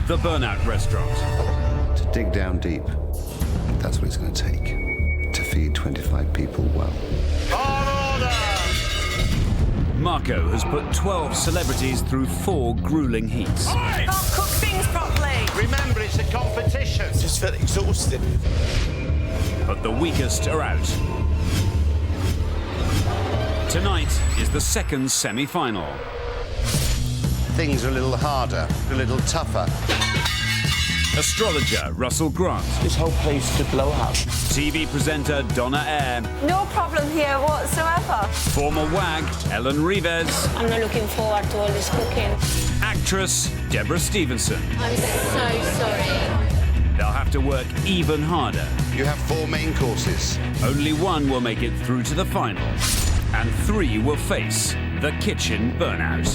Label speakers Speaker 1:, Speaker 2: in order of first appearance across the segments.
Speaker 1: the Burnout restaurant.
Speaker 2: To dig down deep, that's what it's going to take to feed 25 people well.
Speaker 1: Marco has put 12 celebrities through 4 grueling heats.
Speaker 3: Can't cook things properly.
Speaker 4: Remember, it's a competition.
Speaker 5: Just felt exhausted.
Speaker 1: But the weakest are out. Tonight is the second semi-final.
Speaker 2: Things are a little harder, a little tougher.
Speaker 1: Astrologer Russell Grant.
Speaker 5: This whole place could blow up.
Speaker 1: TV presenter Donna Air.
Speaker 3: No problem here whatsoever.
Speaker 1: Former WAG Elen Rivas.
Speaker 6: I'm not looking forward to all this cooking.
Speaker 1: Actress Debra Stephenson.
Speaker 6: I'm so sorry.
Speaker 1: They'll have to work even harder.
Speaker 2: You have 4 main courses.
Speaker 1: Only one will make it through to the final. And 3 will face the kitchen burnout.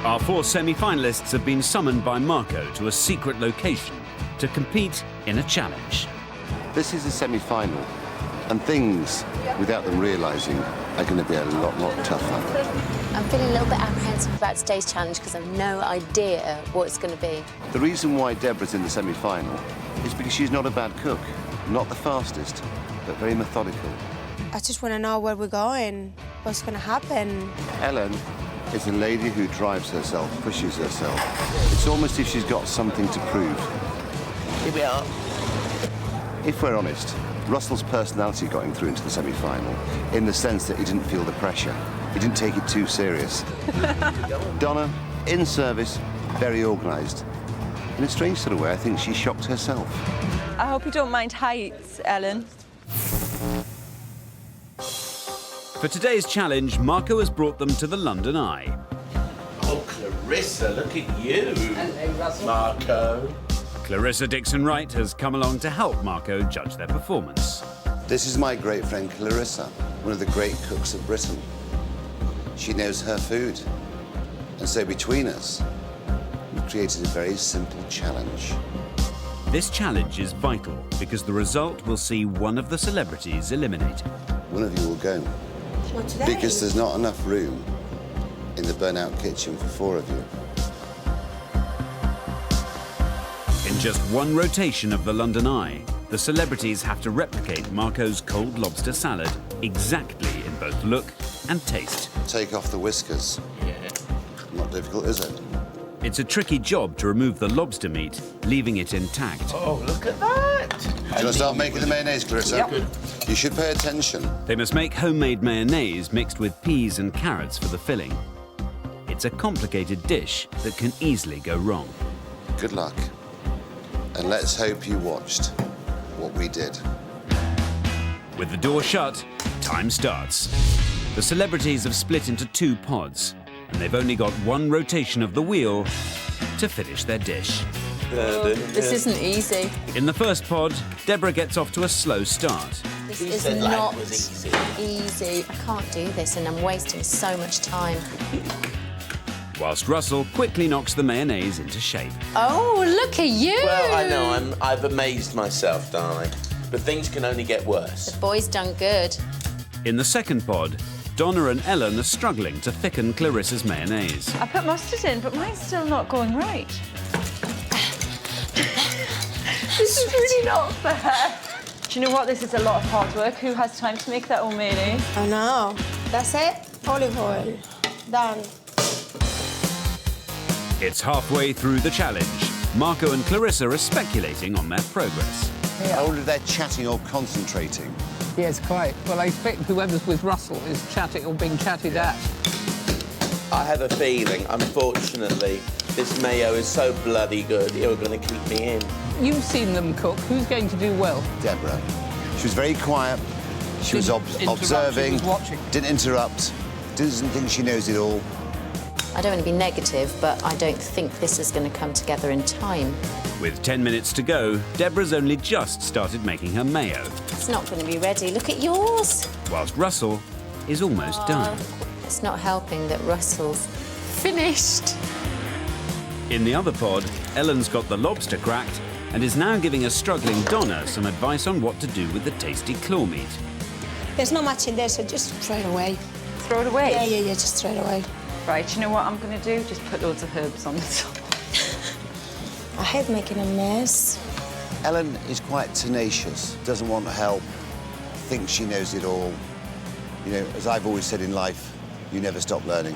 Speaker 1: Our 4 semi-finalists have been summoned by Marco to a secret location to compete in a challenge.
Speaker 2: This is a semi-final, and things, without them realising, are going to be a lot tougher.
Speaker 6: I'm feeling a little bit apprehensive about today's challenge because I've no idea what it's going to be.
Speaker 2: The reason why Debra's in the semi-final is because she's not a bad cook, not the fastest, but very methodical.
Speaker 7: I just want to know where we're going, what's going to happen.
Speaker 2: Ellen is a lady who drives herself, pushes herself. It's almost as if she's got something to prove.
Speaker 5: Here we are.
Speaker 2: If we're honest, Russell's personality got him through into the semi-final, in the sense that he didn't feel the pressure. He didn't take it too serious. Donna, in service, very organised. In a strange sort of way, I think she shocked herself.
Speaker 3: I hope you don't mind heights, Ellen.
Speaker 1: For today's challenge, Marco has brought them to the London Eye.
Speaker 5: Oh, Clarissa, look at you. Hello, Russell. Marco.
Speaker 1: Clarissa Dickson Wright has come along to help Marco judge their performance.
Speaker 2: This is my great friend Clarissa, one of the great cooks of Britain. She knows her food. And so between us, we've created a very simple challenge.
Speaker 1: This challenge is vital because the result will see one of the celebrities eliminated.
Speaker 2: One of you will go.
Speaker 7: What today?
Speaker 2: Because there's not enough room in the Burnout kitchen for 4 of you.
Speaker 1: In just one rotation of the London Eye, the celebrities have to replicate Marco's cold lobster salad exactly in both look and taste.
Speaker 2: Take off the whiskers.
Speaker 5: Yeah.
Speaker 2: Not difficult, is it?
Speaker 1: It's a tricky job to remove the lobster meat, leaving it intact.
Speaker 5: Oh, look at that.
Speaker 2: Do you want to start making the mayonnaise, Clarissa?
Speaker 5: Yep. Good.
Speaker 2: You should pay attention.
Speaker 1: They must make homemade mayonnaise mixed with peas and carrots for the filling. It's a complicated dish that can easily go wrong.
Speaker 2: Good luck. And let's hope you watched what we did.
Speaker 1: With the door shut, time starts. The celebrities have split into 2 pods, and they've only got 1 rotation of the wheel to finish their dish.
Speaker 3: This isn't easy.
Speaker 1: In the first pod, Debra gets off to a slow start.
Speaker 6: This
Speaker 5: Who
Speaker 6: is
Speaker 5: said life
Speaker 6: not
Speaker 5: was
Speaker 6: easy. I can't do this and I'm wasting so much time.
Speaker 1: Whilst Russell quickly knocks the mayonnaise into shape.
Speaker 6: Oh, look at you!
Speaker 5: Well, I know, I've amazed myself, darling. But things can only get worse.
Speaker 6: The boy's done good.
Speaker 1: In the second pod, Donna and Ellen are struggling to thicken Clarissa's mayonnaise.
Speaker 3: I put mustard in, but mine's still not going right. This is really not fair. Do you know what? This is a lot of hard work. Who has time to make their own mayonnaise?
Speaker 7: Oh no, that's it. Olive oil, done.
Speaker 1: It's halfway through the challenge. Marco and Clarissa are speculating on their progress.
Speaker 2: I wonder if they're chatting or concentrating.
Speaker 8: Yes, quite. Well, I expect whoever's with Russell is chatting or being chatted at.
Speaker 5: I have a feeling, unfortunately, this mayo is so bloody good, you're going to keep me in.
Speaker 8: You've seen them cook. Who's going to do well?
Speaker 2: Debra. She was very quiet. She was
Speaker 8: Didn't interrupt,
Speaker 2: observing.
Speaker 8: she was watching.
Speaker 2: Didn't interrupt. Doesn't think she knows it all.
Speaker 6: I don't want to be negative, but I don't think this is going to come together in time.
Speaker 1: With 10 minutes to go, Debra's only just started making her mayo,
Speaker 6: It's not going to be ready. Look at yours.
Speaker 1: whilst Russell is almost done.
Speaker 6: It's not helping that Russell's finished.
Speaker 1: In the other pod, Ellen's got the lobster cracked and is now giving a struggling Donna some advice on what to do with the tasty claw meat.
Speaker 7: There's not much in there, so just throw it away.
Speaker 3: Throw it away.
Speaker 7: Yeah, just throw it away.
Speaker 3: Right, you know what I'm going to do? Just put loads of herbs on the top.
Speaker 7: I hate making a mess.
Speaker 2: Ellen is quite tenacious, doesn't want help, thinks she knows it all. You know, as I've always said in life, you never stop learning.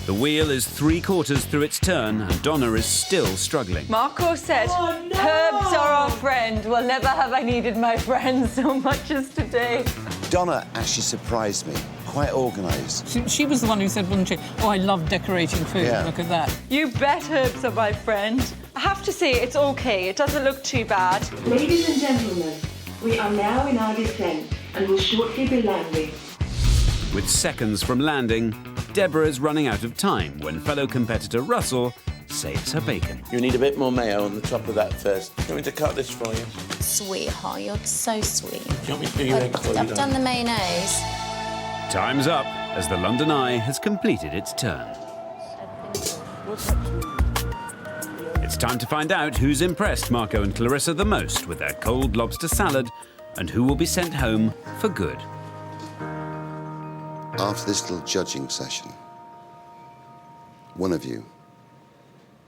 Speaker 1: The wheel is 3/4 through its turn and Donna is still struggling.
Speaker 3: Marco said, herbs are our friend. Well, never have I needed my friend so much as today.
Speaker 2: Donna actually surprised me, quite organised.
Speaker 8: She was the one who said, wasn't she, oh, I love decorating food,
Speaker 2: Yeah.
Speaker 8: look at that.
Speaker 3: You bet herbs are my friend. I have to say, it's OK. It doesn't look too bad.
Speaker 9: Ladies and gentlemen, we are now in our descent and will shortly be landing.
Speaker 1: With seconds from landing, Debra is running out of time when fellow competitor Russell saves her bacon.
Speaker 5: You need a bit more mayo on the top of that first. Do you want me to cut this for you?
Speaker 6: Sweetheart, you're so sweet.
Speaker 5: Do you want me to do your egg for you?
Speaker 6: I've done the mayonnaise.
Speaker 1: Time's up as the London Eye has completed its turn. It's time to find out who's impressed Marco and Clarissa the most with their cold lobster salad and who will be sent home for good.
Speaker 2: After this little judging session, one of you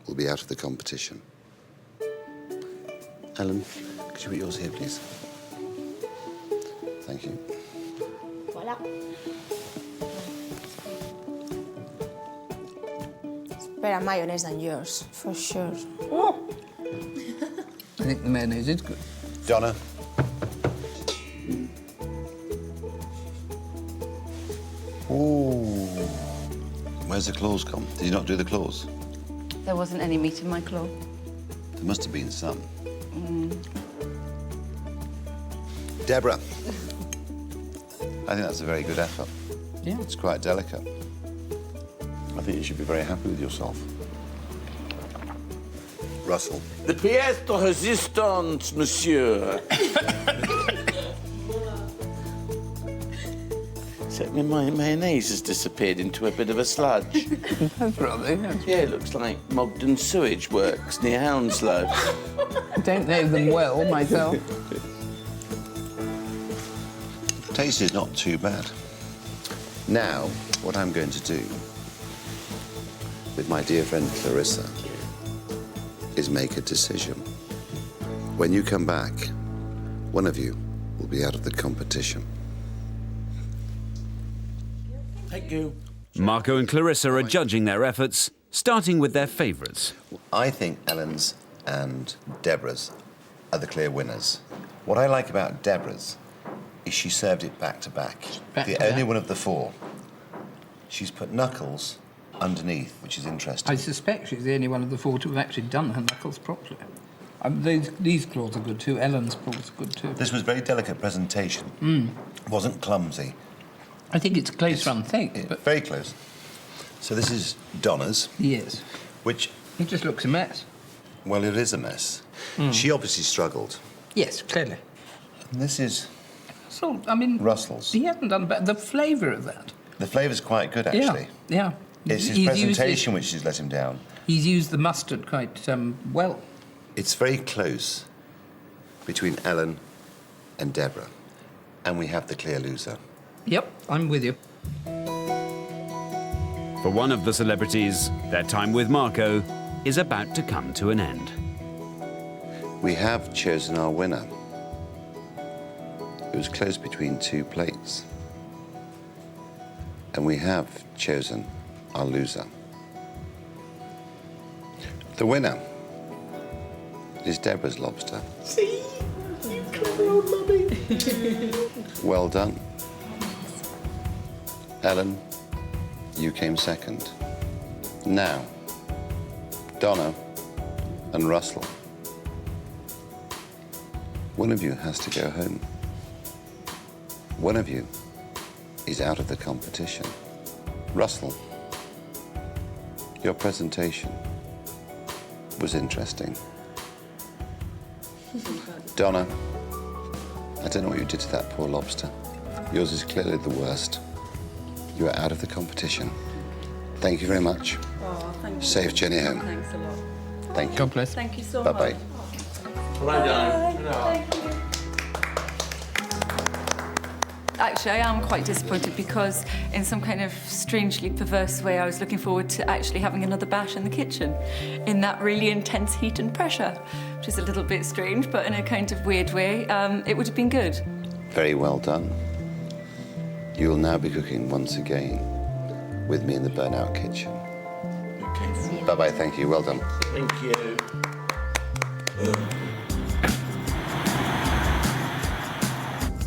Speaker 2: will be out of the competition. Ellen, could you put yours here, please? Thank you.
Speaker 7: Voila. It's better mayonnaise than yours, for sure.
Speaker 8: I think the mayonnaise is good.
Speaker 2: Donna. Ooh. Where's the claws gone? Did you not do the claws?
Speaker 3: There wasn't any meat in my claw.
Speaker 2: There must have been some. Debra. I think that's a very good effort.
Speaker 8: Yeah.
Speaker 2: It's quite delicate. I think you should be very happy with yourself. Russell.
Speaker 5: The pièce de résistance, monsieur. Except my mayonnaise has disappeared into a bit of a sludge.
Speaker 8: That's rather, yes.
Speaker 5: Yeah, it looks like Mogden Sewage Works near Hounslow.
Speaker 8: I don't know them well myself.
Speaker 2: Taste is not too bad. Now, what I'm going to do with my dear friend Clarissa is make a decision. When you come back, one of you will be out of the competition.
Speaker 5: Thank you.
Speaker 1: Marco and Clarissa are judging their efforts, starting with their favourites.
Speaker 2: I think Ellen's and Debra's are the clear winners. What I like about Debra's is she served it back to back. The only one of the four. She's put knuckles underneath, which is interesting.
Speaker 8: I suspect she's the only one of the four to have actually done her knuckles properly. These claws are good too. Ellen's claws are good too.
Speaker 2: This was very delicate presentation. Wasn't clumsy.
Speaker 8: I think it's close run thing, but
Speaker 2: Very close. So this is Donna's,
Speaker 8: yes,
Speaker 2: which,
Speaker 8: it just looks a mess.
Speaker 2: well, it is a mess. She obviously struggled.
Speaker 8: Yes, clearly.
Speaker 2: And this is
Speaker 8: So I mean,
Speaker 2: Russell's.
Speaker 8: he hasn't done bad. The flavour of that.
Speaker 2: The flavour's quite good, actually.
Speaker 8: Yeah.
Speaker 2: It's his
Speaker 8: He's
Speaker 2: presentation which has let him down.
Speaker 8: He's used the mustard quite well.
Speaker 2: It's very close between Ellen and Debra, and we have the clear loser.
Speaker 8: Yep, I'm with you.
Speaker 1: For one of the celebrities, their time with Marco is about to come to an end.
Speaker 2: We have chosen our winner. It was close between two plates. And we have chosen our loser. The winner is Debra's lobster.
Speaker 5: See? You clever old mummy.
Speaker 2: Well done. Ellen, you came second. Now, Donna and Russell. One of you has to go home. One of you is out of the competition. Russell, your presentation was interesting. Donna, I don't know what you did to that poor lobster. Yours is clearly the worst. You are out of the competition. Thank you very much.
Speaker 3: Oh, thank you.
Speaker 2: Safe journey home.
Speaker 3: Thanks a lot.
Speaker 2: Thank you.
Speaker 8: God bless.
Speaker 3: Thank you so much.
Speaker 2: Bye-bye.
Speaker 5: Well done.
Speaker 3: Thank you. Actually, I am quite disappointed because in some kind of strangely perverse way, I was looking forward to actually having another bash in the kitchen in that really intense heat and pressure, which is a little bit strange, but in a kind of weird way, it would have been good.
Speaker 2: Very well done. You will now be cooking once again with me in the Burnout kitchen.
Speaker 5: Okay.
Speaker 2: Bye-bye, thank you, well done.
Speaker 5: Thank you.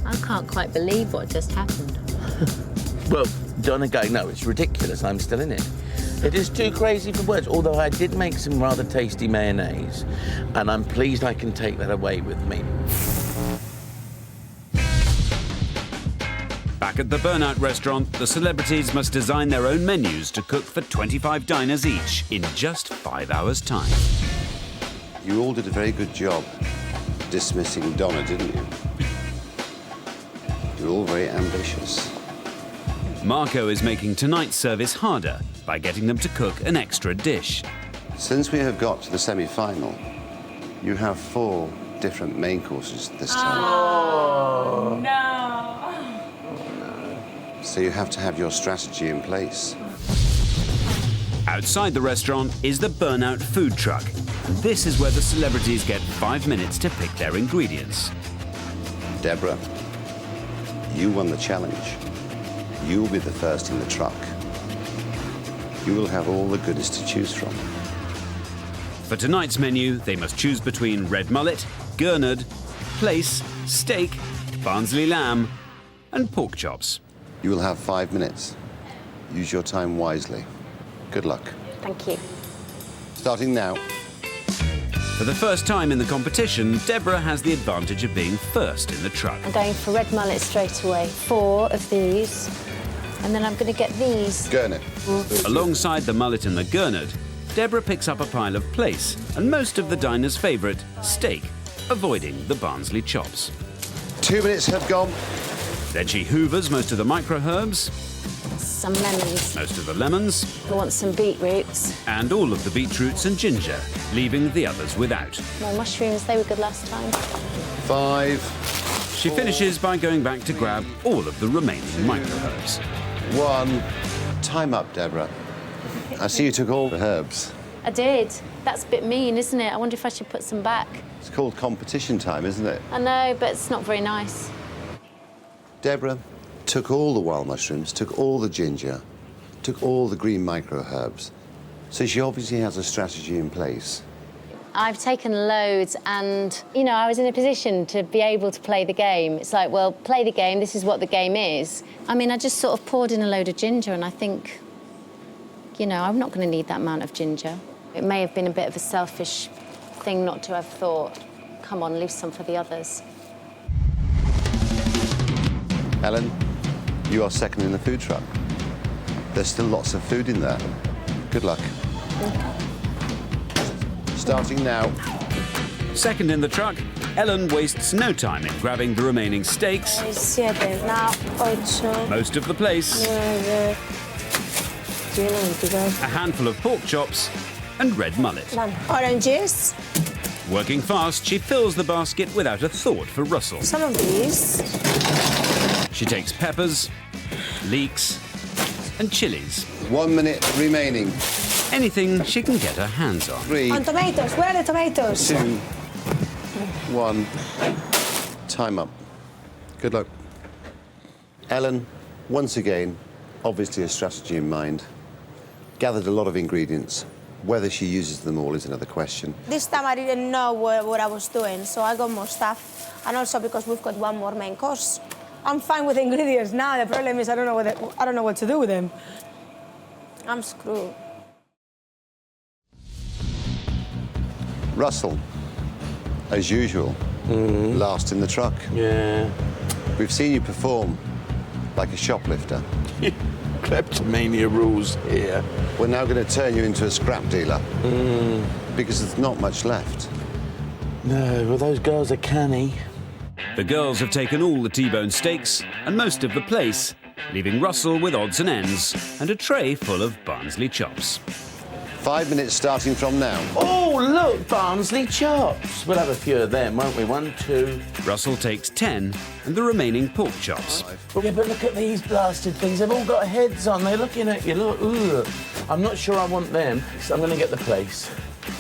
Speaker 6: I can't quite believe what just happened.
Speaker 5: Well, Donna going, no, it's ridiculous, I'm still in it. It is too crazy for words, although I did make some rather tasty mayonnaise, and I'm pleased I can take that away with me.
Speaker 1: Back at the Burnout restaurant, the celebrities must design their own menus to cook for 25 diners each in just 5 hours' time.
Speaker 2: You all did a very good job dismissing Donna, didn't you? You're all very ambitious.
Speaker 1: Marco is making tonight's service harder by getting them to cook an extra dish.
Speaker 2: Since we have got to the semi-final, you have 4 different main courses this time.
Speaker 3: Oh, no.
Speaker 2: So you have to have your strategy in place.
Speaker 1: Outside the restaurant is the Burnout food truck. This is where the celebrities get 5 minutes to pick their ingredients.
Speaker 2: Debra, you won the challenge. You will be the first in the truck. You will have all the goodies to choose from.
Speaker 1: For tonight's menu, they must choose between red mullet, gurnard, plaice, steak, Barnsley lamb, and pork chops.
Speaker 2: You will have 5 minutes. Use your time wisely. Good luck.
Speaker 6: Thank you.
Speaker 2: Starting now.
Speaker 1: For the first time in the competition, Debra has the advantage of being first in the truck.
Speaker 6: I'm going for red mullet straight away. 4 of these. And then I'm going to get these.
Speaker 2: Gurnard.
Speaker 1: Alongside the mullet and the gurnard, Debra picks up a pile of plaice and most of the diner's favourite, steak, avoiding the Barnsley chops.
Speaker 2: 2 minutes have gone.
Speaker 1: Then she hoovers most of the micro-herbs,
Speaker 6: Some lemons.
Speaker 1: most of the lemons,
Speaker 6: I want some beetroots.
Speaker 1: and all of the beetroots and ginger, leaving the others without.
Speaker 6: More mushrooms, they were good last time.
Speaker 2: 5,
Speaker 1: She finishes by going back to grab all of the remaining micro-herbs.
Speaker 2: 1. Time up, Debra. I see you took all the herbs.
Speaker 6: I did. That's a bit mean, isn't it? I wonder if I should put some back.
Speaker 2: It's called competition time, isn't it?
Speaker 6: I know, but it's not very nice.
Speaker 2: Debra took all the wild mushrooms, took all the ginger, took all the green micro-herbs. So she obviously has a strategy in place.
Speaker 6: I've taken loads and, you know, I was in a position to be able to play the game. It's like, well, play the game, this is what the game is. I mean, I just sort of poured in a load of ginger and I think, you know, I'm not going to need that amount of ginger. It may have been a bit of a selfish thing not to have thought, come on, leave some for the others.
Speaker 2: Ellen, you are second in the food truck. There's still lots of food in there. Good luck. Starting now.
Speaker 1: Second in the truck, Ellen wastes no time in grabbing the remaining steaks,
Speaker 7: 7, 8,
Speaker 1: most of the plaice,
Speaker 7: 9, 10,
Speaker 1: a handful of pork chops, and red mullet.
Speaker 7: oranges,
Speaker 1: Working fast, she fills the basket without a thought for Russell.
Speaker 7: some of these,
Speaker 1: She takes peppers, leeks, and chilies.
Speaker 2: 1 minute remaining.
Speaker 1: Anything she can get her hands on.
Speaker 2: 3,
Speaker 7: and tomatoes. Where are the tomatoes?
Speaker 2: 2, 1. Time up. Good luck. Ellen, once again, obviously a strategy in mind. Gathered a lot of ingredients. Whether she uses them all is another question.
Speaker 7: This time I didn't know what I was doing, so I got more stuff. And also because we've got one more main course. I'm fine with ingredients now. The problem is I don't know what to do with them. I'm screwed.
Speaker 2: Russell, as usual, last in the truck.
Speaker 5: Yeah.
Speaker 2: We've seen you perform like a shoplifter.
Speaker 5: Kleptomania rules here.
Speaker 2: We're now going to turn you into a scrap dealer. Because there's not much left.
Speaker 5: No, well, those girls are canny.
Speaker 1: The girls have taken all the T-bone steaks and most of the plaice, leaving Russell with odds and ends and a tray full of Barnsley chops.
Speaker 2: 5 minutes starting from now.
Speaker 5: Oh, look, Barnsley chops. We'll have a few of them, won't we? 1, 2.
Speaker 1: Russell takes 10 and the remaining pork chops.
Speaker 5: Yeah, but look at these blasted things. They've all got heads on. They're looking at you. Look, ugh. I'm not sure I want them, so I'm going to get the place.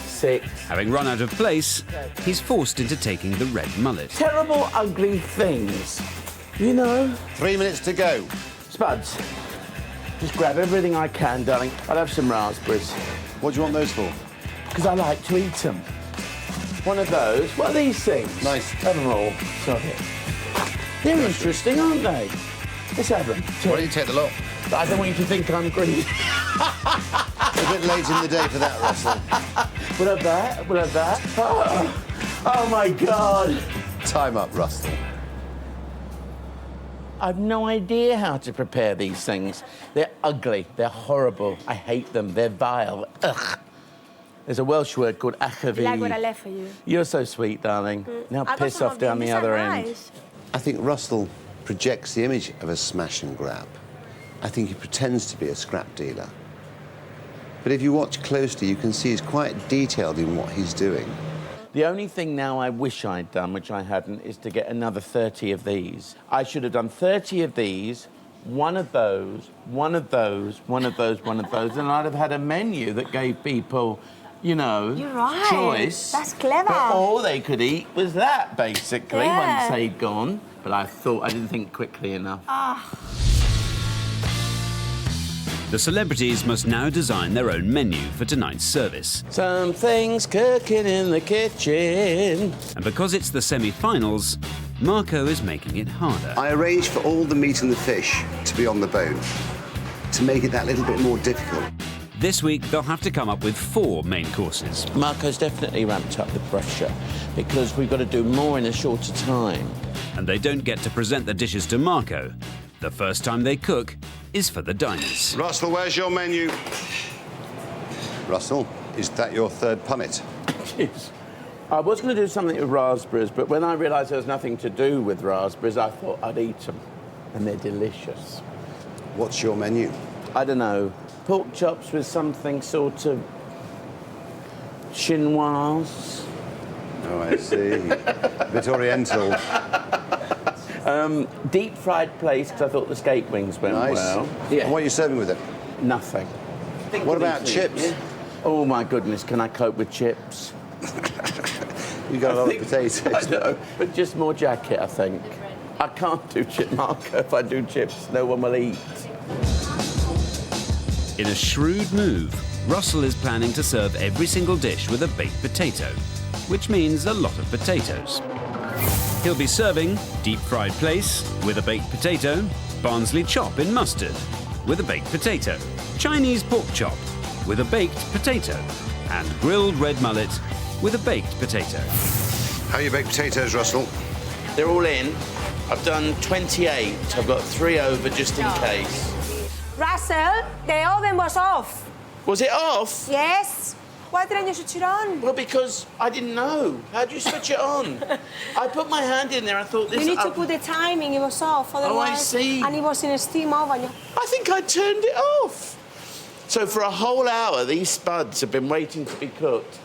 Speaker 5: 6.
Speaker 1: Having run out of place, he's forced into taking the red mullet.
Speaker 5: Terrible, ugly things. You know?
Speaker 2: 3 minutes to go.
Speaker 5: Spuds, just grab everything I can, darling. I'll have some raspberries.
Speaker 2: What do you want those for?
Speaker 5: Because I like to eat them. One of those. What are these things?
Speaker 2: Nice.
Speaker 5: Have them all. Sorry. They're interesting, aren't they? Let's have them.
Speaker 2: Why don't you take the lot?
Speaker 5: I don't want you to think I'm greedy.
Speaker 2: It's a bit late in the day for that, Russell.
Speaker 5: We'll have that. We'll have that. Oh my God.
Speaker 2: Time up, Russell.
Speaker 5: I've no idea how to prepare these things. They're ugly. They're horrible. I hate them. They're vile. Ugh. There's a Welsh word called achavi.
Speaker 7: You like what I left for you?
Speaker 5: You're so sweet, darling. Now
Speaker 7: I got
Speaker 5: piss
Speaker 7: some
Speaker 5: off
Speaker 7: of
Speaker 5: down
Speaker 7: these.
Speaker 5: the
Speaker 7: These
Speaker 5: other
Speaker 7: are
Speaker 5: end.
Speaker 7: nice.
Speaker 2: I think Russell projects the image of a smash and grab. I think he pretends to be a scrap dealer. But if you watch closely, you can see he's quite detailed in what he's doing.
Speaker 5: The only thing now I wish I'd done, which I hadn't, is to get another 30 of these. I should have done 30 of these, one of those, one of those, one of those, one of those, and I'd have had a menu that gave people, you know,
Speaker 7: You're right.
Speaker 5: choice.
Speaker 7: That's clever.
Speaker 5: But all they could eat was that, basically,
Speaker 7: Yeah.
Speaker 5: once they'd gone. But I didn't think quickly enough.
Speaker 1: The celebrities must now design their own menu for tonight's service.
Speaker 5: Something's cooking in the kitchen.
Speaker 1: And because it's the semi-finals, Marco is making it harder.
Speaker 2: I arranged for all the meat and the fish to be on the bone, to make it that little bit more difficult.
Speaker 1: This week, they'll have to come up with 4 main courses.
Speaker 5: Marco's definitely ramped up the pressure because we've got to do more in a shorter time.
Speaker 1: And they don't get to present the dishes to Marco. The first time they cook is for the diners.
Speaker 2: Russell, where's your menu? Russell, is that your third punnet?
Speaker 5: Jeez. I was going to do something with raspberries, but when I realised there was nothing to do with raspberries, I thought I'd eat them. And they're delicious.
Speaker 2: What's your menu?
Speaker 5: I don't know. Pork chops with something sort of chinoise.
Speaker 2: Oh, I see. A bit oriental.
Speaker 5: Deep fried place, because I thought the skate wings went
Speaker 2: Nice.
Speaker 5: well.
Speaker 2: And what are you serving with it?
Speaker 5: Nothing.
Speaker 2: What about chips?
Speaker 5: Oh, my goodness, can I cope with chips?
Speaker 2: You got a lot of potatoes.
Speaker 5: I know, but just more jacket, I think. I can't do chip marker. If I do chips, no one will eat.
Speaker 1: In a shrewd move, Russell is planning to serve every single dish with a baked potato, which means a lot of potatoes. He'll be serving deep-fried plaice with a baked potato, Barnsley chop in mustard with a baked potato, Chinese pork chop with a baked potato, and grilled red mullet with a baked potato.
Speaker 2: How are your baked potatoes, Russell?
Speaker 5: They're all in. I've done 28. I've got 3 over just in case.
Speaker 7: Russell, the oven was off.
Speaker 5: Was it off?
Speaker 7: Yes. Why didn't you switch it on?
Speaker 5: Well, because I didn't know. How'd you switch it on? I put my hand in there. I thought this.
Speaker 7: You need to put the timing. It was off. Otherwise,
Speaker 5: I see.
Speaker 7: And it was in a steam oven.
Speaker 5: I think I turned it off. So for a whole hour, these spuds have been waiting to be cooked.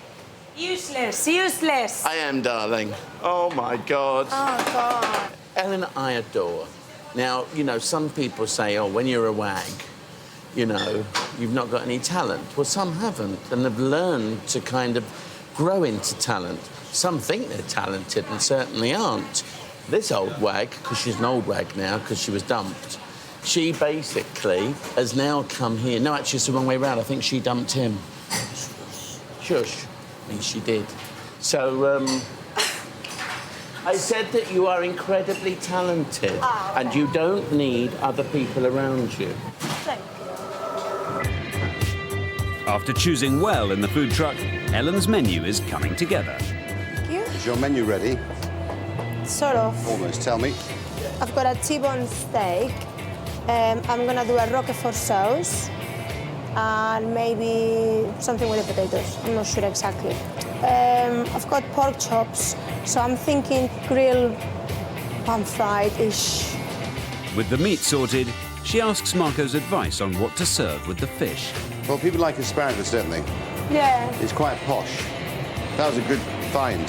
Speaker 7: Useless. Useless.
Speaker 5: I am, darling. Oh, my God.
Speaker 7: Oh, God.
Speaker 5: Ellen, I adore. Now, you know, some people say, oh, when you're a wag, you know, you've not got any talent. Well, some haven't and have learned to kind of grow into talent. Some think they're talented and certainly aren't. This old wag, because she's an old wag now, because she was dumped, she basically has now come here. No, actually, it's the wrong way round. I think she dumped him. Shush. I mean, she did. So, I said that you are incredibly talented and you don't need other people around you.
Speaker 7: Thank you.
Speaker 1: After choosing well in the food truck, Ellen's menu is coming together.
Speaker 7: Thank you.
Speaker 2: Is your menu ready?
Speaker 7: Sort of.
Speaker 2: Almost. Tell me.
Speaker 7: I've got a T-bone steak. I'm gonna do a Roquefort sauce. And maybe something with the potatoes. I'm not sure exactly. I've got pork chops, so I'm thinking grilled pan-fried-ish.
Speaker 1: With the meat sorted, she asks Marco's advice on what to serve with the fish.
Speaker 2: Well, people like asparagus, don't they?
Speaker 7: Yeah.
Speaker 2: It's quite posh. That was a good find.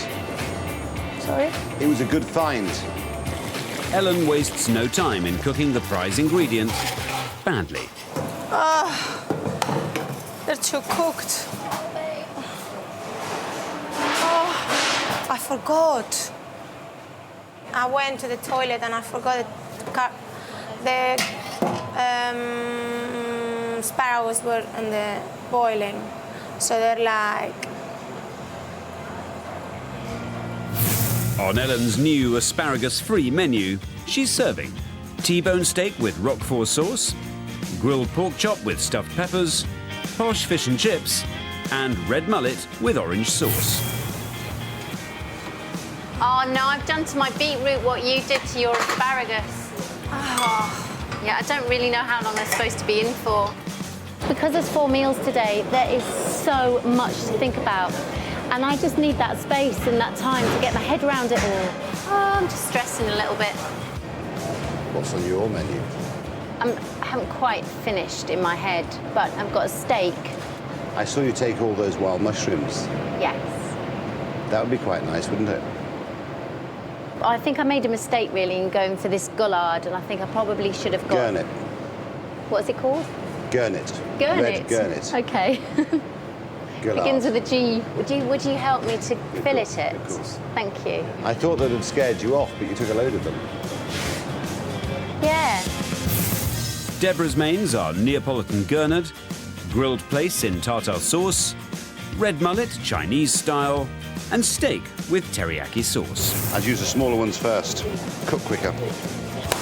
Speaker 7: Sorry?
Speaker 2: It was a good find.
Speaker 1: Elen wastes no time in cooking the prize ingredient badly.
Speaker 7: They're too cooked. Oh, I forgot. I went to the toilet and I forgot the sparrows were in the boiling. So they're like...
Speaker 1: On Ellen's new asparagus-free menu, she's serving T-bone steak with Roquefort sauce, grilled pork chop with stuffed peppers, posh fish and chips, and red mullet with orange sauce.
Speaker 6: Oh no, I've done to my beetroot what you did to your asparagus. Oh. Yeah, I don't really know how long they're supposed to be in for. Because there's 4 meals today, there is so much to think about. And I just need that space and that time to get my head around it all. Oh, I'm just stressing a little bit.
Speaker 2: What's on your menu?
Speaker 6: I haven't quite finished in my head, but I've got a steak.
Speaker 2: I saw you take all those wild mushrooms.
Speaker 6: Yes.
Speaker 2: That would be quite nice, wouldn't it?
Speaker 6: I think I made a mistake, really, in going for this goulard, and I think I probably should have gone...
Speaker 2: Gurnet.
Speaker 6: What's it called?
Speaker 2: Gurnet.
Speaker 6: Gurnet?
Speaker 2: Red gurnet.
Speaker 6: OK.
Speaker 2: Goulard.
Speaker 6: Begins with a G. Would you help me to fillet it?
Speaker 2: Of course.
Speaker 6: Thank you.
Speaker 2: I thought that had scared you off, but you took a load of them.
Speaker 6: Yeah.
Speaker 1: Debra's mains are Neapolitan gurnet, grilled plaice in tartar sauce, red mullet Chinese style, and steak with teriyaki sauce.
Speaker 2: I'd use the smaller ones first. Cook quicker.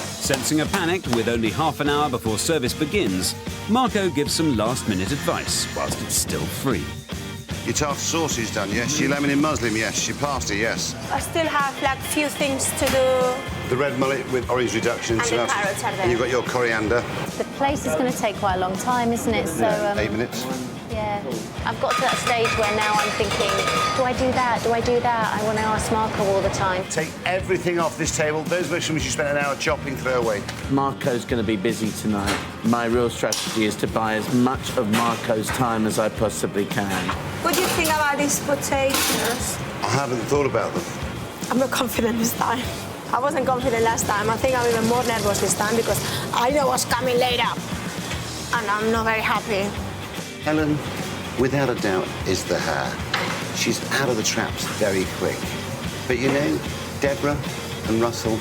Speaker 1: Sensing a panic with only half an hour before service begins, Marco gives some last-minute advice whilst it's still free.
Speaker 2: Your tartar sauce is done, yes? Your lemon in muslin, yes? Your pasta, yes?
Speaker 7: I still have like few things to do.
Speaker 2: The red mullet with orange reduction.
Speaker 7: And the carrots are there.
Speaker 2: And you've got your coriander.
Speaker 6: The place is going to take quite a long time, isn't it? So,
Speaker 2: 8 minutes.
Speaker 6: Yeah. I've got to that stage where now I'm thinking, do I do that? Do I do that? I want to ask Marco all the time.
Speaker 2: Take everything off this table. Those mushrooms you spent an hour chopping, throw away.
Speaker 5: Marco's going to be busy tonight. My real strategy is to buy as much of Marco's time as I possibly can.
Speaker 7: What do you think about these potatoes?
Speaker 2: I haven't thought about them.
Speaker 7: I'm not confident this time. I wasn't confident last time. I think I'm even more nervous this time because I know what's coming later. And I'm not very happy.
Speaker 2: Elen, without a doubt, is the hair. She's out of the traps very quick. But you know, Debra and Russell,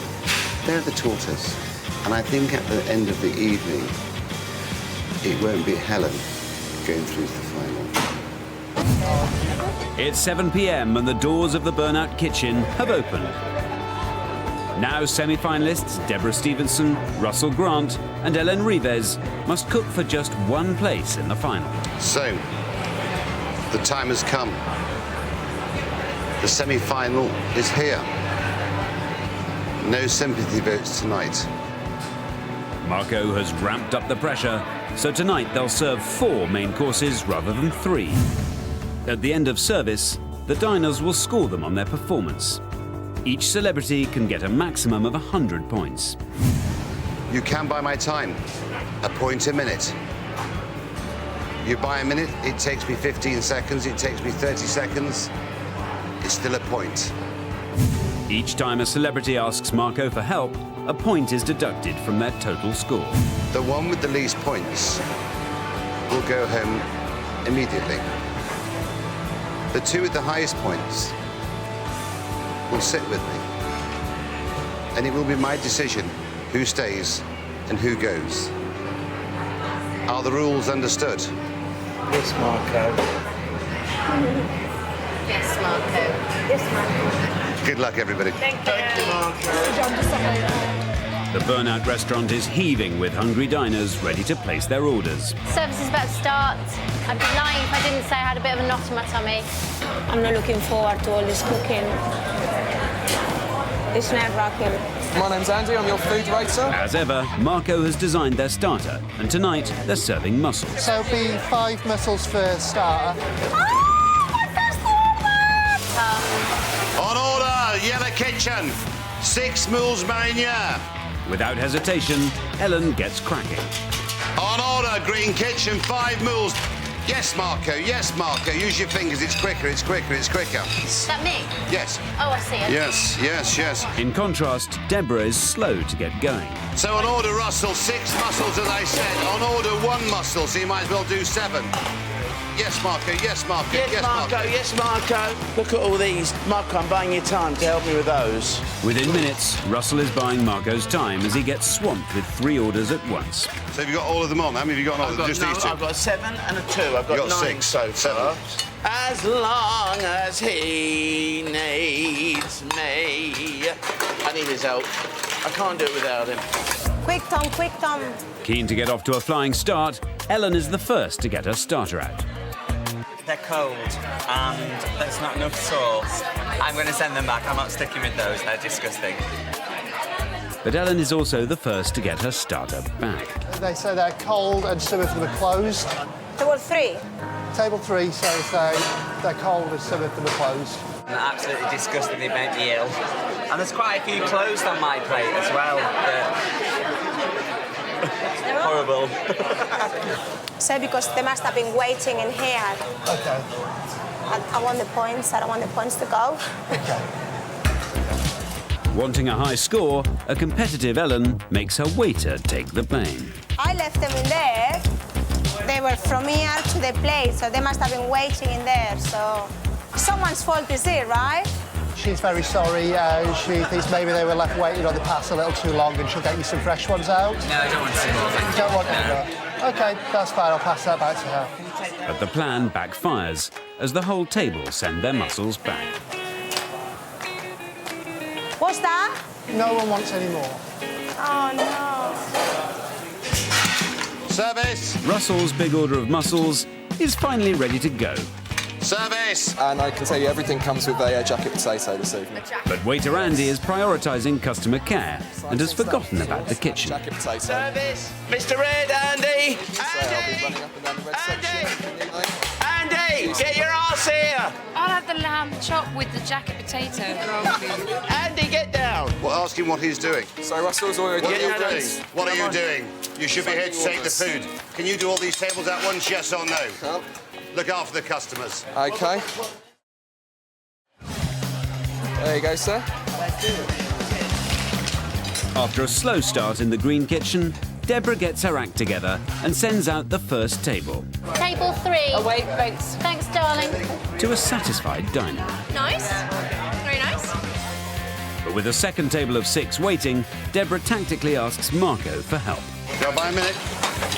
Speaker 2: they're the tortoise. And I think at the end of the evening, it won't be Helen going through to the final.
Speaker 1: It's 7 p.m. and the doors of the Burnout kitchen have opened. Now semi-finalists Debra Stephenson, Russell Grant and Elen Rivas must cook for just one place in the final.
Speaker 2: So, the time has come. The semi-final is here. No sympathy votes tonight.
Speaker 1: Marco has ramped up the pressure, so tonight they'll serve 4 main courses rather than 3. At the end of service, the diners will score them on their performance. Each celebrity can get a maximum of 100 points.
Speaker 2: You can buy my time. A point a minute. You buy a minute, it takes me 15 seconds, it takes me 30 seconds. It's still a point.
Speaker 1: Each time a celebrity asks Marco for help, a point is deducted from their total score.
Speaker 2: The one with the least points will go home immediately. The 2 with the highest points will sit with me. And it will be my decision who stays and who goes. Are the rules understood?
Speaker 5: Yes, Marco.
Speaker 6: Yes, Marco.
Speaker 7: Yes, Marco.
Speaker 2: Good luck, everybody.
Speaker 7: Thank you, Marco.
Speaker 1: The Burnout restaurant is heaving with hungry diners ready to place their orders.
Speaker 6: Service is about to start. I'd be lying if I didn't say I had a bit of a knot in my tummy.
Speaker 7: I'm not looking forward to all this cooking. It's nerve-wracking.
Speaker 10: My name's Andy, I'm your food waiter.
Speaker 1: As ever, Marco has designed their starter, and tonight they're serving mussels.
Speaker 11: So it'll be 5 mussels for starter.
Speaker 2: On order, Yellow Kitchen. 6 mules mariniere.
Speaker 1: Without hesitation, Elen gets cracking.
Speaker 2: On order, Green Kitchen, 5 mules. Yes, Marco, yes, Marco. Use your fingers, it's quicker, it's quicker, it's quicker.
Speaker 6: Is that me?
Speaker 2: Yes.
Speaker 6: Oh, I see it.
Speaker 2: Yes, yes, yes.
Speaker 1: In contrast, Debra is slow to get going.
Speaker 2: So on order, Russell, 6 muscles, as I said. On order, 1 muscle, so you might as well do 7. Yes, Marco, yes, Marco,
Speaker 5: Yes, Marco, yes, Marco. Look at all these. Marco, I'm buying you time to help me with those.
Speaker 1: Within minutes, Russell is buying Marco's time as he gets swamped with 3 orders at once.
Speaker 2: So have you got all of them on? How many have you got on? Just these 2?
Speaker 5: I've got 7 and a 2. I've got,
Speaker 2: You got
Speaker 5: 9
Speaker 2: 6,
Speaker 5: so
Speaker 2: 7.
Speaker 5: far. As long as he needs me. I need his help. I can't do it without him.
Speaker 7: Quick, Tom, quick, Tom.
Speaker 1: Keen to get off to a flying start, Ellen is the first to get her starter out.
Speaker 12: They're cold and there's not enough sauce. I'm going to send them back. I'm not sticking with those. They're disgusting.
Speaker 1: But Ellen is also the first to get her starter back.
Speaker 11: They say they're cold and some of them are closed.
Speaker 7: Table 3.
Speaker 11: Table 3 says they're cold and some of them are closed.
Speaker 12: And they're absolutely disgusting. They make me ill. And there's quite a few closed on my plate as well. Horrible.
Speaker 7: So because they must have been waiting in here.
Speaker 11: Okay.
Speaker 7: I want the points. I don't want the points to go.
Speaker 11: Okay.
Speaker 1: Wanting a high score, a competitive Ellen makes her waiter take the blame.
Speaker 7: I left them in there. They were from here to the plate, so they must have been waiting in there. So someone's fault is it, right?
Speaker 11: She's very sorry. She thinks maybe they were left waiting on the pass a little too long and she'll get you some fresh ones out.
Speaker 12: No, I don't want some more.
Speaker 11: You don't want any more? OK, that's fine. I'll pass that back to her.
Speaker 1: But the plan backfires as the whole table send their muscles back.
Speaker 7: What's that?
Speaker 11: No one wants any more.
Speaker 7: Oh, no.
Speaker 2: Service!
Speaker 1: Russell's big order of mussels is finally ready to go.
Speaker 2: Service!
Speaker 10: And I can tell you everything comes with a jacket potato this evening.
Speaker 1: But waiter Andy is prioritising customer care and has forgotten about the kitchen.
Speaker 10: Jacket potato.
Speaker 5: Service! Mr. Red, Andy!
Speaker 10: I'll be running up and down the red section.
Speaker 5: Andy! Get your arse here!
Speaker 13: I'll have the lamb chop with the jacket potato.
Speaker 5: Andy, get down!
Speaker 2: Well, ask him what he's doing.
Speaker 10: So Russell's already...
Speaker 2: What are you doing? What are you doing? You should be here to take the food. Can you do all these tables at once, yes or no? Look after the customers.
Speaker 10: OK. There you go, sir.
Speaker 1: After a slow start in the green kitchen, Debra gets her act together and sends out the first table.
Speaker 6: Table 3.
Speaker 13: Oh, wait, thanks.
Speaker 6: Thanks, darling.
Speaker 1: To a satisfied diner.
Speaker 13: Nice. Very nice.
Speaker 1: But with a second table of 6 waiting, Debra tactically asks Marco for help.
Speaker 2: Go by a minute.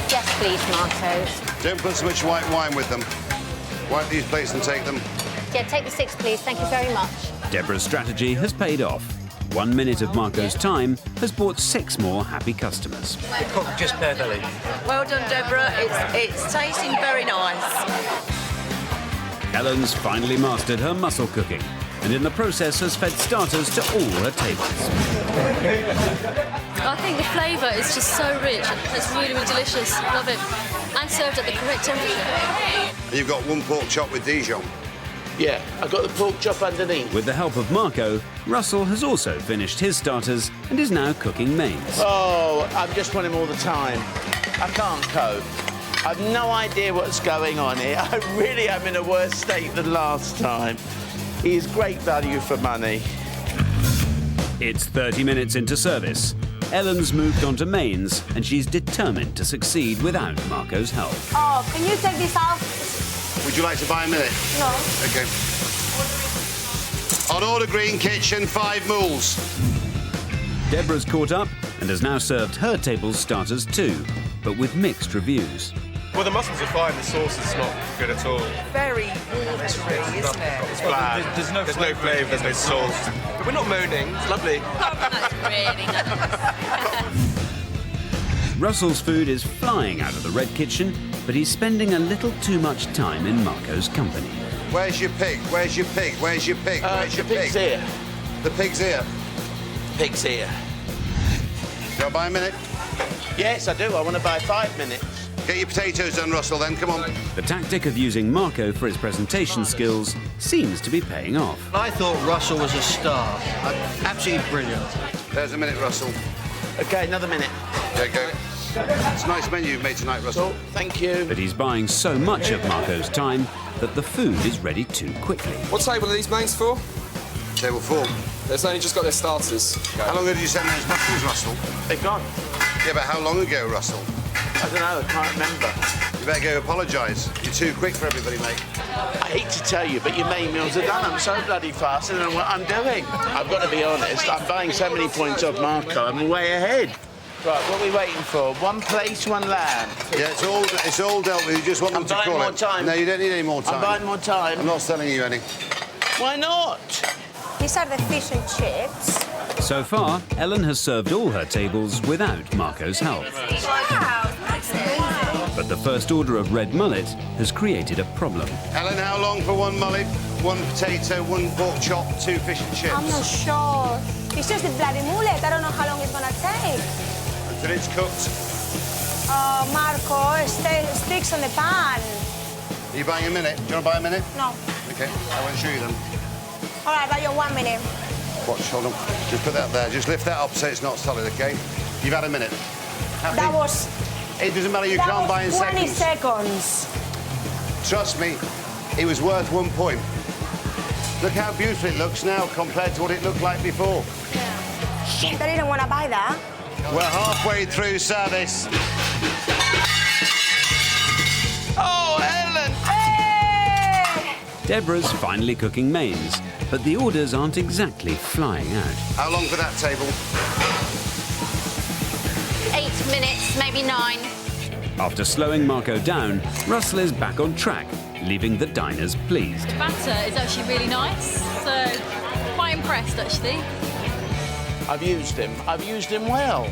Speaker 6: Yes, please, Marco.
Speaker 2: Don't put so much white wine with them. Wipe these plates and take them.
Speaker 6: Yeah, take the 6, please. Thank you very much.
Speaker 1: Debra's strategy has paid off. 1 minute of Marco's time has brought 6 more happy customers.
Speaker 12: They cook just perfectly.
Speaker 13: Well done, Debra. It's tasting very nice.
Speaker 1: Ellen's finally mastered her mussel cooking and in the process has fed starters to all her tables.
Speaker 13: I think the flavour is just so rich. It's really, really delicious. Love it. And served at the correct temperature.
Speaker 2: And you've got 1 pork chop with Dijon.
Speaker 5: Yeah, I got the pork chop underneath.
Speaker 1: With the help of Marco, Russell has also finished his starters and is now cooking mains.
Speaker 5: Oh, I'm just want him all the time. I can't cope. I've no idea what's going on here. I really am in a worse state than last time. He is great value for money.
Speaker 1: It's 30 minutes into service. Ellen's moved on to mains and she's determined to succeed without Marco's help.
Speaker 7: Oh, can you take this out?
Speaker 2: Would you like to buy a minute?
Speaker 7: No.
Speaker 2: OK. On order, green kitchen, 5 mules.
Speaker 1: Debra's caught up and has now served her table's starters too, but with mixed reviews.
Speaker 14: Well, the mussels are fine, the sauce is not good at all.
Speaker 13: Very watery, isn't it?
Speaker 14: It's bland. There's no flavour, there's no sauce. But we're not moaning, it's lovely.
Speaker 13: That's really nice.
Speaker 1: Russell's food is flying out of the red kitchen, but he's spending a little too much time in Marco's company.
Speaker 2: Where's your pig? Where's your pig? Where's your pig? Where's your
Speaker 5: the pig's
Speaker 2: pig?
Speaker 5: here.
Speaker 2: The pig's here.
Speaker 5: Pig's here.
Speaker 2: Go buy a minute.
Speaker 5: Yes, I do. I want to buy 5 minutes.
Speaker 2: Get your potatoes done, Russell, then. Come on.
Speaker 1: The tactic of using Marco for his presentation skills seems to be paying off.
Speaker 15: I thought Russell was a star. Absolutely brilliant.
Speaker 2: There's a minute, Russell.
Speaker 5: OK, another minute.
Speaker 2: Yeah, go. It's a nice menu you've made tonight, Russell.
Speaker 5: Oh, thank you.
Speaker 1: But he's buying so much of Marco's time that the food is ready too quickly.
Speaker 10: What table are these mains for?
Speaker 2: Table 4.
Speaker 10: They've only just got their starters. Okay.
Speaker 2: How long ago did you send those mussels, Russell?
Speaker 5: They're gone.
Speaker 2: Yeah, but how long ago, Russell?
Speaker 5: I don't know, I can't remember.
Speaker 2: You better go apologise. You're too quick for everybody, mate.
Speaker 5: I hate to tell you, but your main meals are done. I'm so bloody fast and I know what I'm doing. I've got to be honest, I'm buying so many points off Marco, I'm way ahead. Right, what are we waiting for? One place, one lamb.
Speaker 2: Yeah, it's all dealt with. You just want them to call it.
Speaker 5: I'm buying more time.
Speaker 2: No, you don't need any more time.
Speaker 5: I'm buying more time.
Speaker 2: I'm not selling you any.
Speaker 5: Why not?
Speaker 7: These are the fish and chips.
Speaker 1: So far, Ellen has served all her tables without Marco's help.
Speaker 7: Wow, that's amazing.
Speaker 1: But the first order of red mullet has created a problem.
Speaker 2: Ellen, how long for one mullet, one potato, one pork chop, 2 fish and chips?
Speaker 7: I'm not sure. It's just the bloody mullet. I don't know how long it's gonna take.
Speaker 2: Until it's cooked.
Speaker 7: Oh, Marco, it sticks on the pan.
Speaker 2: Are you buying a minute? Do you want to buy a minute?
Speaker 7: No.
Speaker 2: OK, I won't show you them.
Speaker 7: All right, but you're 1 minute.
Speaker 2: Watch, hold on. Just put that there. Just lift that up so it's not solid, OK? You've had a minute. Happy?
Speaker 7: That was...
Speaker 2: It doesn't matter, you can't buy in
Speaker 7: 20
Speaker 2: seconds.
Speaker 7: seconds.
Speaker 2: Trust me, it was worth 1 point. Look how beautiful it looks now compared to what it looked like before.
Speaker 7: Yeah. Shit, I didn't want to buy that.
Speaker 2: We're halfway through service.
Speaker 5: Oh, Ellen!
Speaker 7: Hey!
Speaker 1: Debra's finally cooking mains, but the orders aren't exactly flying out.
Speaker 2: How long for that table?
Speaker 6: 8 minutes, maybe 9.
Speaker 1: After slowing Marco down, Russell is back on track, leaving the diners pleased.
Speaker 13: The batter is actually really nice, so quite impressed actually.
Speaker 5: I've used him well.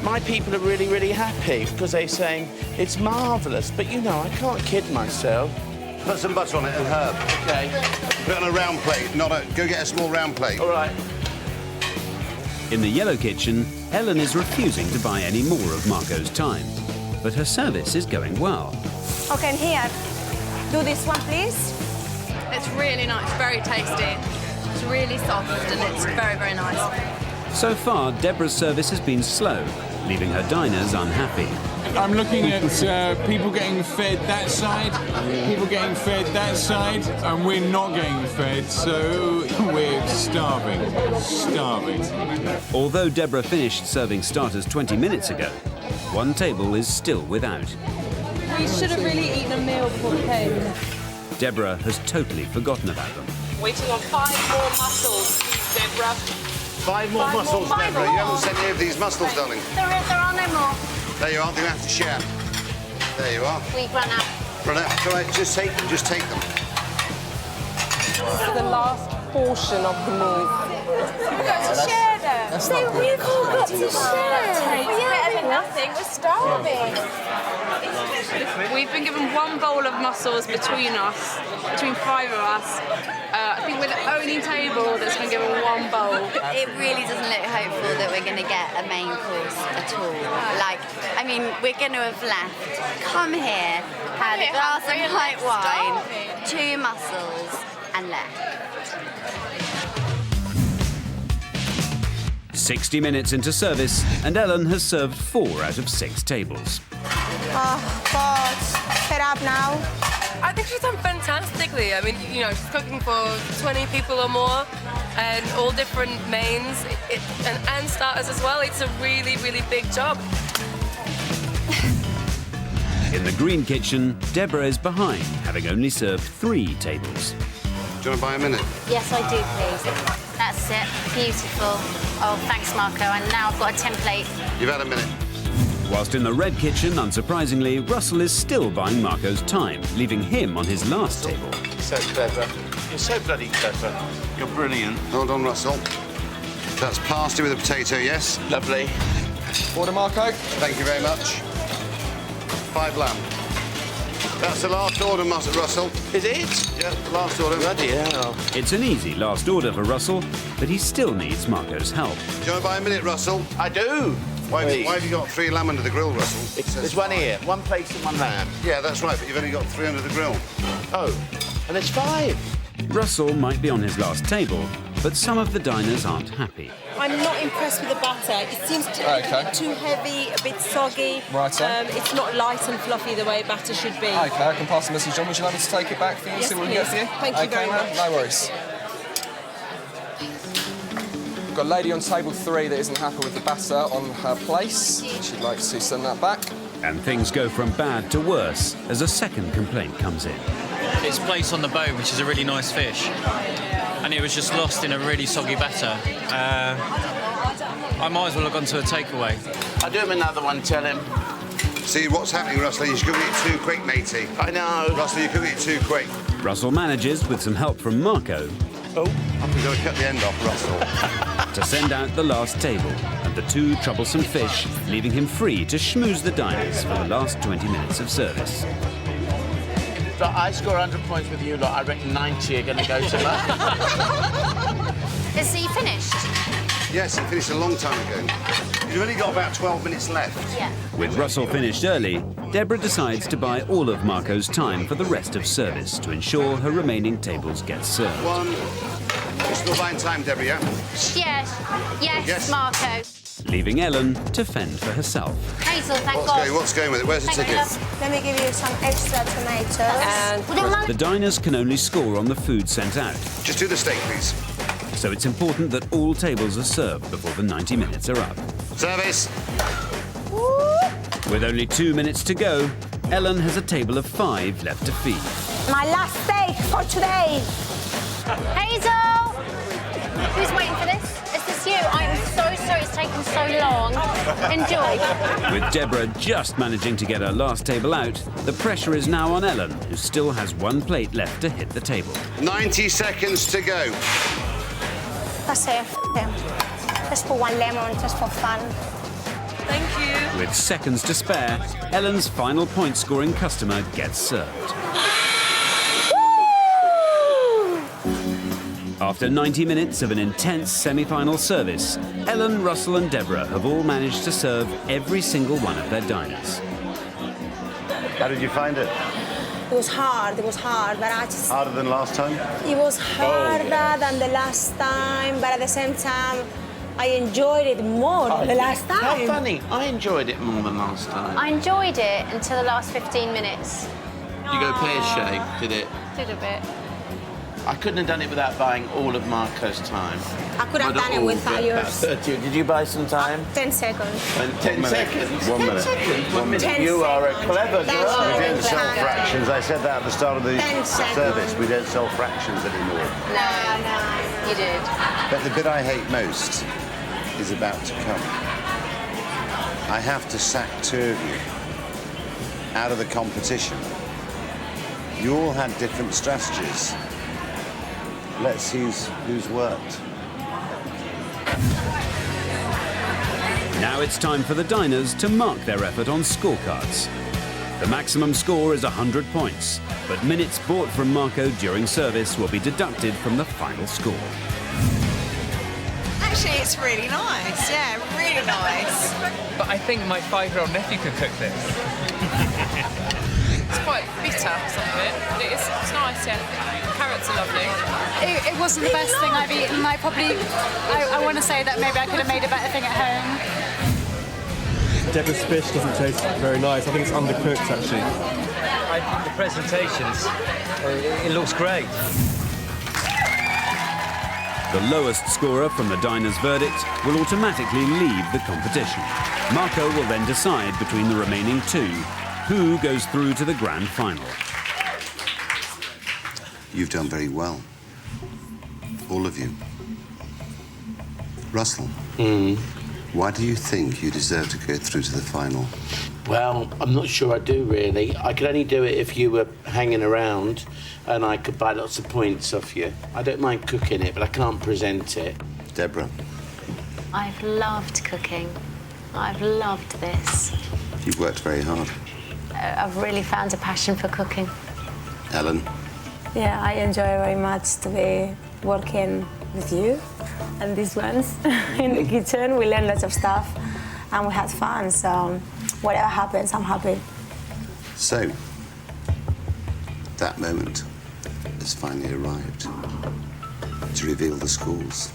Speaker 5: My people are really, really happy because they're saying it's marvellous, but you know, I can't kid myself.
Speaker 2: Put some butter on it and herb.
Speaker 5: OK.
Speaker 2: Put it on a round plate, not a... Go get a small round plate.
Speaker 5: All right.
Speaker 1: In the yellow kitchen, Ellen is refusing to buy any more of Marco's time, but her service is going well.
Speaker 7: OK, and here. Do this one, please.
Speaker 13: It's really nice, very tasty. It's really soft and it's very, very nice.
Speaker 1: So far, Debra's service has been slow, leaving her diners unhappy.
Speaker 16: I'm looking at people getting fed that side, people getting fed that side, and we're not getting fed, so we're starving.
Speaker 1: Although Debra finished serving starters 20 minutes ago, one table is still without.
Speaker 17: We should have really eaten a meal before we came.
Speaker 1: Debra has totally forgotten about them.
Speaker 17: Waiting on 5 more mussels, Debra.
Speaker 2: 5 more mussels, Debra. You haven't sent any of these mussels, darling.
Speaker 7: There are no more.
Speaker 2: There you are. You're going to have to share. There you are.
Speaker 6: We've run out.
Speaker 2: Run out. It's all right. Just take them.
Speaker 17: This is the last portion of the meal.
Speaker 7: We've got to share them.
Speaker 11: That's not good.
Speaker 7: We've all got to share. It's better than nothing. We're starving.
Speaker 17: We've been given 1 bowl of mussels between 5 of us. I think we're the only table that's been given 1 bowl.
Speaker 6: It really doesn't look hopeful that we're going to get a main course at all. Like, I mean, we're going to have left, come here, had a glass of white wine, 2 mussels, and left.
Speaker 1: 60 minutes into service, and Ellen has served 4 out of 6 tables.
Speaker 7: Oh, God. Fed up now.
Speaker 17: I think she's done fantastically. I mean, you know, she's cooking for 20 people or more, and all different mains, and starters as well. It's a really, really big job.
Speaker 1: In the green kitchen, Debra is behind, having only served 3 tables.
Speaker 2: Do you want to buy a minute?
Speaker 6: Yes, I do, please. That's it. Beautiful. Oh, thanks, Marco. And now I've got a template.
Speaker 2: You've had a minute.
Speaker 1: Whilst in the red kitchen, unsurprisingly, Russell is still buying Marco's time, leaving him on his last table.
Speaker 5: So clever. You're so bloody clever. You're brilliant.
Speaker 2: Hold on, Russell. That's pasta with a potato, yes?
Speaker 5: Lovely.
Speaker 10: Order, Marco.
Speaker 2: Thank you very much. 5 lamb. That's the last order, Russell.
Speaker 5: Is it?
Speaker 2: Yeah, the last order.
Speaker 5: Bloody hell.
Speaker 1: It's an easy last order for Russell, but he still needs Marco's help.
Speaker 2: Do you want to buy a minute, Russell?
Speaker 5: I do.
Speaker 2: Why have you got 3 lamb under the grill, Russell?
Speaker 5: There's 1 here, 1 place and 1 lamb.
Speaker 2: Yeah, that's right, but you've only got 3 under the grill.
Speaker 5: Oh, and there's 5.
Speaker 1: Russell might be on his last table, but some of the diners aren't happy.
Speaker 18: I'm not impressed with the batter. It seems too heavy, a bit soggy.
Speaker 10: Right.
Speaker 18: It's not light and fluffy the way batter should be.
Speaker 10: OK, I can pass the message on. Would you like me to take it back for you and see what we can get for you?
Speaker 18: Thank you very much.
Speaker 10: No worries. We've got a lady on table 3 that isn't happy with the batter on her place. She'd like to send that back.
Speaker 1: And things go from bad to worse as a second complaint comes in.
Speaker 19: It's placed on the boat, which is a really nice fish, and it was just lost in a really soggy batter. I might as well have gone to a takeaway.
Speaker 5: I'll do him another one, tell him.
Speaker 2: See, what's happening, Russell? You're cooking it too quick, matey.
Speaker 5: I know.
Speaker 2: Russell, you're cooking it too quick.
Speaker 1: Russell manages, with some help from Marco,
Speaker 2: You've got to cut the end off, Russell.
Speaker 1: to send out the last table, and the 2 troublesome fish, leaving him free to schmooze the diners for the last 20 minutes of service.
Speaker 5: So I score 100 points with you lot. I reckon 90 are going to go to luck.
Speaker 6: Is he finished?
Speaker 2: Yes, he finished a long time ago. You've only got about 12 minutes left.
Speaker 6: Yeah.
Speaker 1: With Russell finished early, Debra decides to buy all of Marco's time for the rest of service to ensure her remaining tables get served.
Speaker 2: You're still buying time, Debra, yeah?
Speaker 6: Yes, Marco.
Speaker 1: Leaving Ellen to fend for herself.
Speaker 6: Hazel, thank God.
Speaker 2: What's going with it? Where's the ticket?
Speaker 7: Let me give you some extra tomatoes.
Speaker 1: The diners can only score on the food sent out.
Speaker 2: Just do the steak, please.
Speaker 1: So it's important that all tables are served before the 90 minutes are up.
Speaker 2: Service.
Speaker 1: With only 2 minutes to go, Ellen has a table of 5 left to feed.
Speaker 7: My last steak for today.
Speaker 6: Hazel! Who's waiting for this? Is this you? I'm so sorry it's taken so long. Enjoy.
Speaker 1: With Debra just managing to get her last table out, the pressure is now on Ellen, who still has 1 plate left to hit the table.
Speaker 2: 90 seconds to go.
Speaker 7: That's it. Let's put 1 lemon just for fun.
Speaker 17: Thank you.
Speaker 1: With seconds to spare, Ellen's final point-scoring customer gets served. After 90 minutes of an intense semi-final service, Ellen, Russell and Debra have all managed to serve every single one of their diners.
Speaker 2: How did you find it?
Speaker 7: It was hard, but I just...
Speaker 2: Harder than last time?
Speaker 7: It was harder than the last time, but at the same time, I enjoyed it more than the last time.
Speaker 5: How funny. I enjoyed it more than last time.
Speaker 6: I enjoyed it until the last 15 minutes.
Speaker 5: You go pear-shaped, did it?
Speaker 6: Did a bit.
Speaker 5: I couldn't have done it without buying all of Marco's time.
Speaker 7: I could have done it without yours.
Speaker 5: 30. Did you buy some time?
Speaker 7: 10 seconds.
Speaker 5: And 10 seconds?
Speaker 2: 1 minute.
Speaker 5: 10 seconds?
Speaker 2: 1 minute.
Speaker 7: 10
Speaker 5: You are a clever
Speaker 7: That's
Speaker 5: girl.
Speaker 2: We
Speaker 7: very
Speaker 2: don't sell
Speaker 7: clever.
Speaker 2: fractions. I said that at the start of the
Speaker 7: 10 seconds.
Speaker 2: service. We don't sell fractions anymore.
Speaker 6: No, you did.
Speaker 2: But the bit I hate most is about to come. I have to sack 2 of you out of the competition. You all had different strategies. Let's see who's worked.
Speaker 1: Now it's time for the diners to mark their effort on scorecards. The maximum score is 100 points, but minutes bought from Marco during service will be deducted from the final score.
Speaker 20: Actually, it's really nice. Yeah, really nice.
Speaker 21: But I think my 5-year-old nephew could cook this.
Speaker 17: It's quite bitter, some of it, but it's nice, yeah. Carrots are lovely.
Speaker 22: It wasn't the best thing I've eaten. I want to say that maybe I could have made a better thing at home.
Speaker 23: Debra's fish doesn't taste very nice. I think it's undercooked, actually.
Speaker 24: I think the presentations, it looks great.
Speaker 1: The lowest scorer from the diner's verdict will automatically leave the competition. Marco will then decide between the remaining 2 who goes through to the grand final.
Speaker 2: You've done very well. All of you. Russell. Why do you think you deserve to go through to the final?
Speaker 5: Well, I'm not sure I do, really. I could only do it if you were hanging around and I could buy lots of points off you. I don't mind cooking it, but I can't present it.
Speaker 2: Debra.
Speaker 6: I've loved cooking. I've loved this.
Speaker 2: You've worked very hard.
Speaker 6: I've really found a passion for cooking.
Speaker 2: Ellen.
Speaker 7: Yeah, I enjoy very much to be working with you and these ones in the kitchen. We learn lots of stuff and we had fun, so whatever happens, I'm happy.
Speaker 2: So, that moment has finally arrived. to reveal the scores.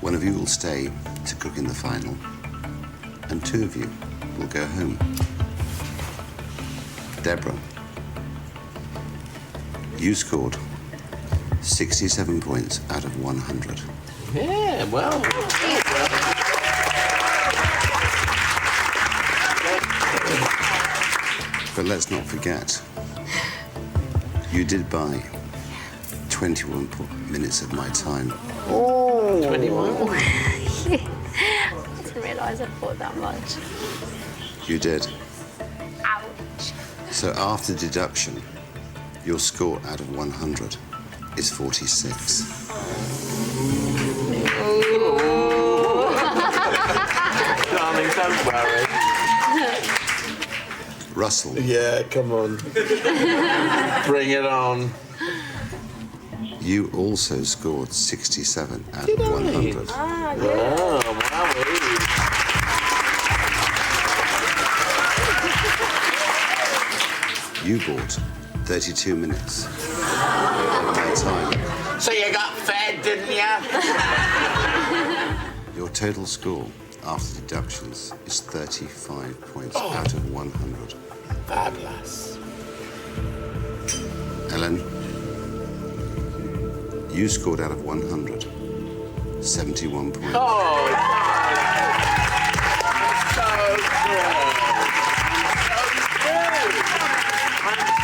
Speaker 2: One of you will stay to cook in the final, and 2 of you will go home. Debra, you scored 67 points out of 100.
Speaker 5: Yeah, well.
Speaker 2: But let's not forget, you did buy 21 minutes of my time.
Speaker 6: Oh.
Speaker 5: 21.
Speaker 6: I didn't realise I'd bought that much.
Speaker 2: You did.
Speaker 6: Ouch.
Speaker 2: So after deduction, your score out of 100 is 46.
Speaker 5: Darling, don't worry.
Speaker 2: Russell.
Speaker 5: Yeah, come on. Bring it on.
Speaker 2: You also scored 67 out of 100.
Speaker 5: Ah, yeah. Oh, wow.
Speaker 2: You bought 32 minutes of my time.
Speaker 5: So you got fed, didn't you?
Speaker 2: Your total score after deductions is 35 points out of 100.
Speaker 5: Fabulous.
Speaker 2: Ellen, you scored out of 100, 71 points.
Speaker 5: Oh, so good.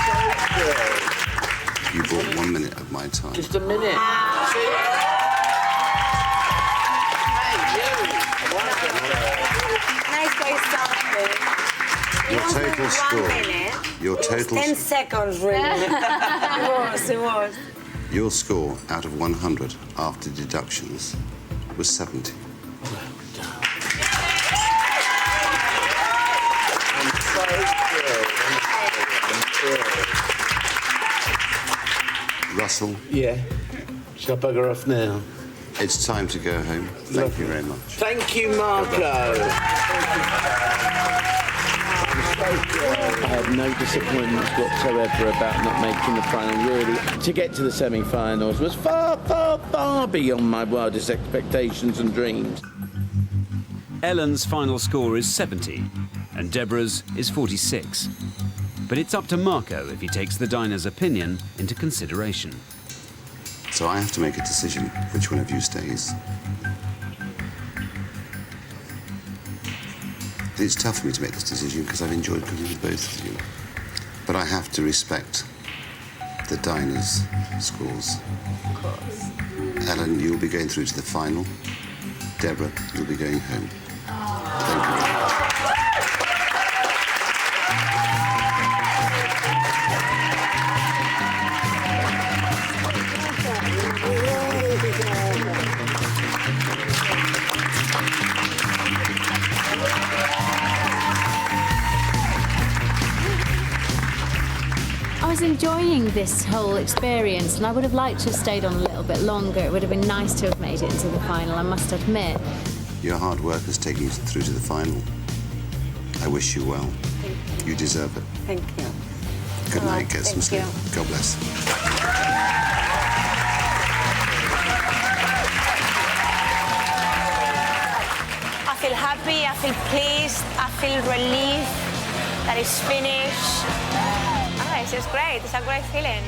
Speaker 5: So good.
Speaker 2: You bought 1 minute of my time.
Speaker 5: Just a minute.
Speaker 7: Nice way started.
Speaker 2: Your total score. Your total.
Speaker 7: 10 seconds, really. It was.
Speaker 2: Your score out of 100 after deductions was 70. Russell.
Speaker 5: Yeah. Shall I bugger off now?
Speaker 2: It's time to go home. Thank you very much.
Speaker 5: Thank you, Marco. I had no disappointments whatsoever about not making the final, really. To get to the semi-finals was far, far, far beyond my wildest expectations and dreams.
Speaker 1: Ellen's final score is 70, and Debra's is 46. But it's up to Marco if he takes the diner's opinion into consideration.
Speaker 2: So I have to make a decision which one of you stays. It's tough for me to make this decision because I've enjoyed cooking with both of you. But I have to respect the diner's scores.
Speaker 6: Of course.
Speaker 2: Ellen, you'll be going through to the final. Debra, you'll be going home. Thank you very much.
Speaker 6: I was enjoying this whole experience, and I would have liked to have stayed on a little bit longer. It would have been nice to have made it into the final, I must admit.
Speaker 2: Your hard work has taken you through to the final. I wish you well.
Speaker 7: Thank you.
Speaker 2: You deserve it.
Speaker 7: Thank you.
Speaker 2: Good night, get some sleep.
Speaker 7: Thank you.
Speaker 2: God bless.
Speaker 7: I feel happy, I feel pleased, I feel relieved that it's finished. It's just great. It's a great feeling.